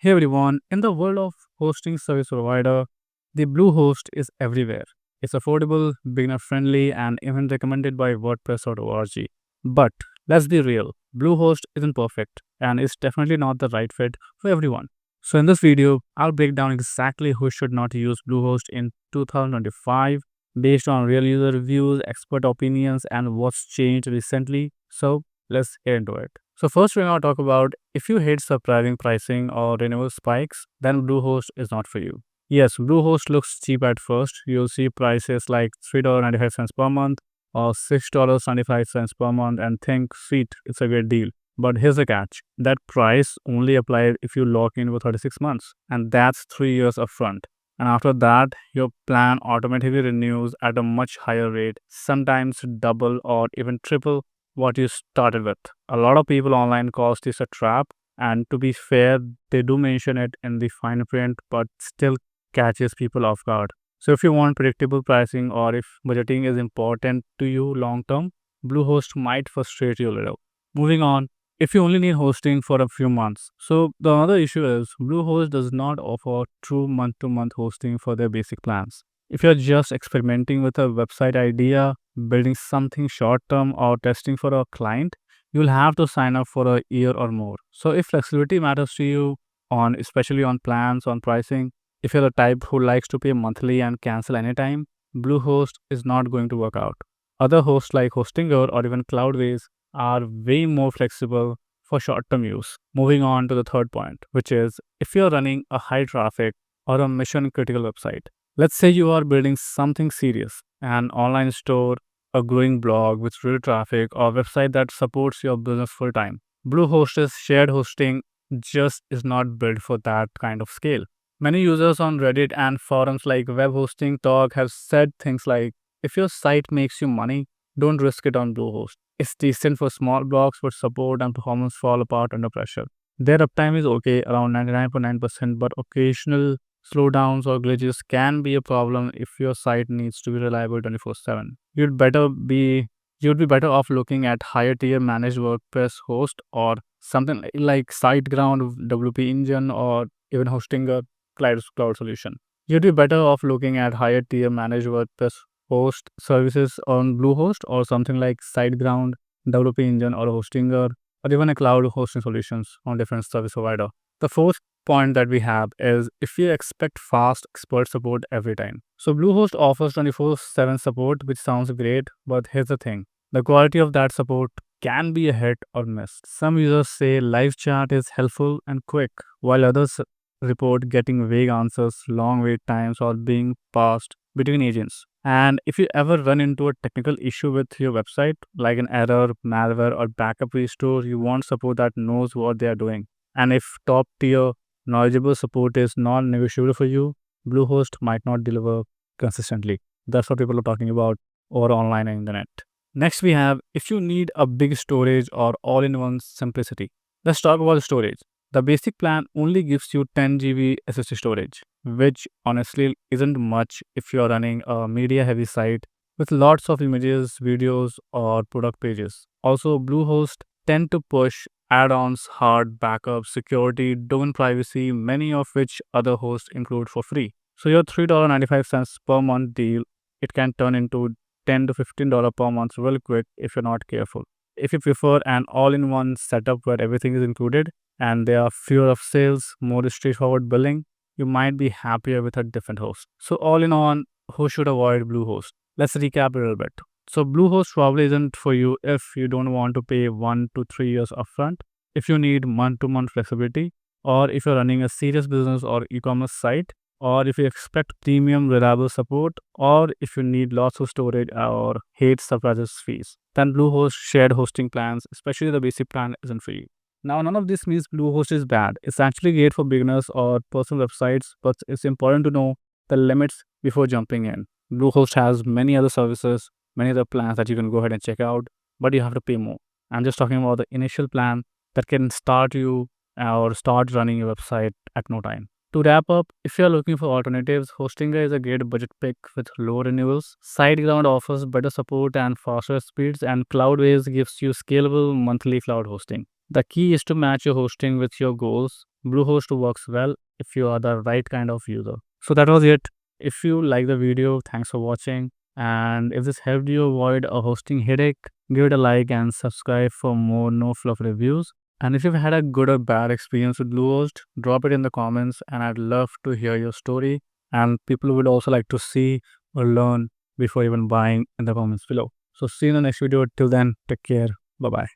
Hey everyone, in the world of hosting service provider, the Bluehost is everywhere. It's affordable, beginner friendly, and even recommended by WordPress.org. But let's be real, Bluehost isn't perfect and it's definitely not the right fit for everyone. So in this video, I'll break down exactly who should not use Bluehost in 2025 based on real user reviews, expert opinions, and what's changed recently. So let's get into it. So first we're going to talk about if you hate surprising pricing or renewal spikes, then Bluehost is not for you. Yes, Bluehost looks cheap at first. You'll see prices like $3.95 per month or $6.95 per month and think, sweet, it's a great deal. But here's the catch. That price only applies if you lock in for 36 months, and that's 3 years upfront. And after that, your plan automatically renews at a much higher rate, sometimes double or even triple what you started with. A lot of people online calls this a trap, and to be fair, they do mention it in the fine print, but still catches people off guard. So if you want predictable pricing or if budgeting is important to you long term, Bluehost might frustrate you a little. Moving on, if you only need hosting for a few months. So the other issue is Bluehost does not offer true month-to-month hosting for their basic plans. If you're just experimenting with a website idea, building something short term or testing for a client, you'll have to sign up for a year or more. So if flexibility matters to you on especially on plans, on pricing, if you're the type who likes to pay monthly and cancel anytime, Bluehost is not going to work out. Other hosts like Hostinger or even Cloudways are way more flexible for short term use. Moving on to the third point, which is if you're running a high traffic or a mission critical website. Let's say you are building something serious, an online store, a growing blog with real traffic, or a website that supports your business full time. Bluehost's shared hosting just is not built for that kind of scale. Many users on Reddit and forums like Web Hosting Talk have said things like, if your site makes you money, don't risk it on Bluehost. It's decent for small blogs, but support and performance fall apart under pressure. Their uptime is okay, around 99.9%, but occasional slowdowns or glitches can be a problem if your site needs to be reliable 24/7. You'd be better off looking at higher tier managed WordPress host or something like SiteGround, WP Engine, or even Hostinger cloud solution. You'd be better off looking at higher tier managed WordPress host services on Bluehost or something like SiteGround, WP Engine, or Hostinger, or even a cloud hosting solutions on different service provider. The fourth point that we have is if you expect fast expert support every time. So Bluehost offers 24/7 support, which sounds great, but here's the thing. The quality of that support can be a hit or miss. Some users say live chat is helpful and quick, while others report getting vague answers, long wait times, or being passed between agents. And if you ever run into a technical issue with your website, like an error, malware, or backup restore, you want support that knows what they are doing. And if top tier knowledgeable support is non negotiable for you, Bluehost might not deliver consistently. That's what people are talking about over online and internet. Next, we have if you need a big storage or all in one simplicity. Let's talk about storage. The basic plan only gives you 10 GB SSD storage, which honestly isn't much if you're running a media heavy site with lots of images, videos, or product pages. Also, Bluehost tend to push add-ons, hard backup, security, domain privacy, many of which other hosts include for free. So your $3.95 per month deal, it can turn into $10 to $15 per month real quick if you're not careful. If you prefer an all-in-one setup where everything is included and there are fewer upsells, more straightforward billing, you might be happier with a different host. So all in all, who should avoid Bluehost? Let's recap a little bit. So Bluehost probably isn't for you if you don't want to pay 1 to 3 years upfront, if you need month-to-month flexibility, or if you're running a serious business or e-commerce site, or if you expect premium reliable support, or if you need lots of storage or hate surprises fees. Then Bluehost shared hosting plans, especially the basic plan, isn't for you. Now, none of this means Bluehost is bad. It's actually great for beginners or personal websites, but it's important to know the limits before jumping in. Bluehost has many other services, many other plans that you can go ahead and check out, but you have to pay more. I'm just talking about the initial plan that can start you or start running your website at no time. To wrap up, if you're looking for alternatives, Hostinger is a great budget pick with low renewals. SiteGround offers better support and faster speeds, and Cloudways gives you scalable monthly cloud hosting. The key is to match your hosting with your goals Bluehost works well if you are the right kind of user. So that was it. If you like the video, thanks for watching. And if this helped you avoid a hosting headache, give it a like and subscribe for more no fluff reviews. And if you've had a good or bad experience with Bluehost, drop it in the comments and I'd love to hear your story. And people would also like to see or learn before even buying in the comments below. So see you in the next video. Till then, take care. Bye bye.